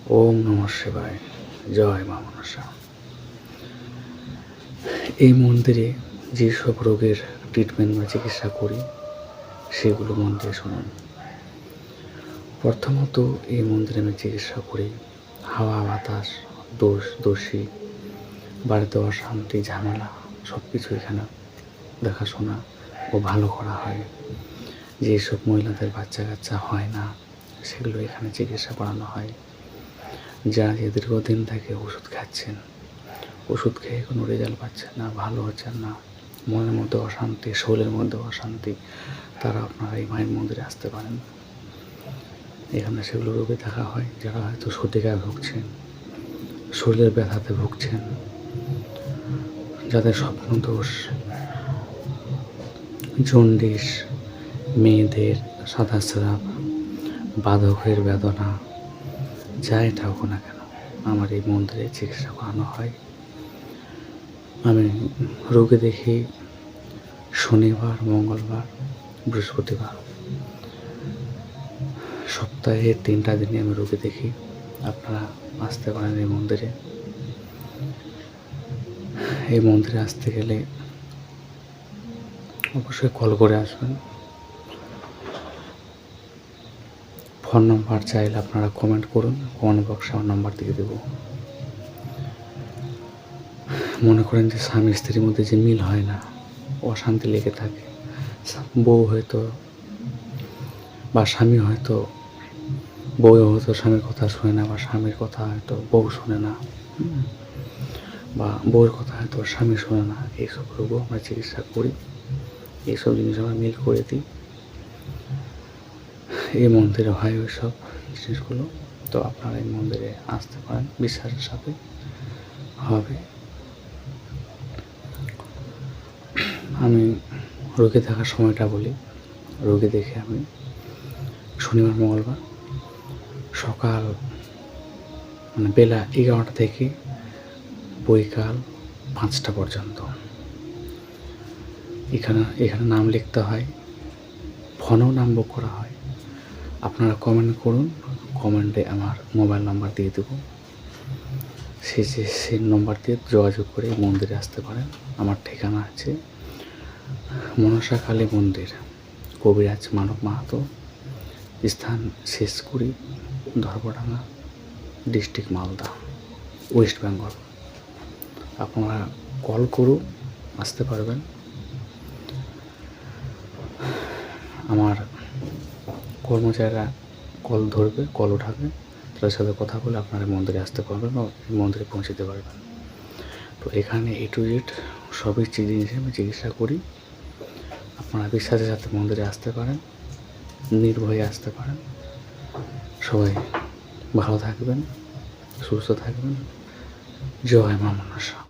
ওম নমঃ শিবায়। জয় মা মনসা। এই মন্দিরে যেসব রোগের ট্রিটমেন্ট বা চিকিৎসা করি সেগুলো মন দিয়ে শুনুন। প্রথমত এই মন্দিরে আমি চিকিৎসা করি হাওয়া বাতাস, দোষী, বাড়িতে অশান্তি ঝামেলা সব কিছু এখানে দেখাশোনা ও ভালো করা হয়। যেসব মহিলাদের বাচ্চা কাচ্চা হয় না সেগুলো এখানে চিকিৎসা করানো হয়। যারা দীর্ঘদিন থেকে ওষুধ খাচ্ছেন, ওষুধ খেয়ে কোনো রেজাল্ট পাচ্ছেন না, ভালো হচ্ছেন না, মনের মধ্যে অশান্তি, শরীরের মধ্যে অশান্তি, তারা আপনারা এই মায়ের মন্দিরে আসতে পারেন। এখানে সেগুলো রোগে দেখা হয়। যারা হয়তো সর্দিকায় ভুগছেন, শরীরের ব্যথাতে ভুগছেন, যাদের স্বপ্ন দোষ, জন্ডিস, মেয়েদের সাদা স্রাব, বাধকের বেদনা, যাই থাকুক না কেন আমার এই মন্দিরে চিকিৎসা করানো হয়। আমি রোগী দেখি শনিবার, মঙ্গলবার, বৃহস্পতিবার। সপ্তাহে 3টা দিনে আমি রোগী দেখি। আপনারা আসতে পারেন এই মন্দিরে। এই মন্দিরে আসতে গেলে অবশ্যই কল করে আসবেন। ফোন নাম্বার চাইলে আপনারা কমেন্ট করুন, কমেন্ট বক্সে আমার নাম্বার দিয়ে দেবো। মনে করেন যে স্বামী স্ত্রীর মধ্যে যে মিল হয় না, অশান্তি লেগে থাকে, বউ হয়তো বা স্বামী হয়তো বউ হয়তো স্বামীর কথা শোনে না, বা স্বামীর কথা হয়তো বউ শোনে না, বা বউয়ের কথা হয়তো স্বামী শোনে না, এইসব রোগও আমরা চিকিৎসা করি। এইসব জিনিস আমরা মিল করে দিই। এই মন্দিরে হয় ওই সব জিনিসগুলো। তো আপনারা এই মন্দিরে আসতে পারেন, বিশ্বাসের সাথে হবে। আমি রোগী দেখার সময়টা বলি। রোগী দেখে আমি শনিবার, মঙ্গলবার সকাল বেলা 11টা থেকে বৈকাল 5টা পর্যন্ত। এখানে নাম লিখতে হয়, ফোনেও নাম বুক করা হয়। আপনারা কমেন্ট করুন, কমেন্টে আমার মোবাইল নাম্বার দিয়ে দেবো। সেই নম্বর দিয়ে যোগাযোগ করে মন্দিরে আসতে পারেন। আমার ঠিকানা আছে মনসা কালী মন্দির, কবিরাজ মানব মাহাতো, স্থান শেষকুড়ি, ধর্মডাঙ্গা, ডিস্ট্রিক্ট মালদা, ওয়েস্ট বেঙ্গল। আপনারা কল করুন, আসতে পারবেন। আমার কর্মচারীরা কল ধরবে, কল উঠাবে, তাদের সাথে কথা বলে আপনারা মন্দিরে আসতে পারবেন বা মন্দিরে পৌঁছতে পারবেন। তো এখানে A to Z সবই জিনিস আমি চিকিৎসা করি। আপনারা বিশ্বাসের সাথে মন্দিরে আসতে পারেন, নির্ভয়ে আসতে পারেন। সবাই ভালো থাকবেন, সুস্থ থাকবেন। জয় মা মনসা।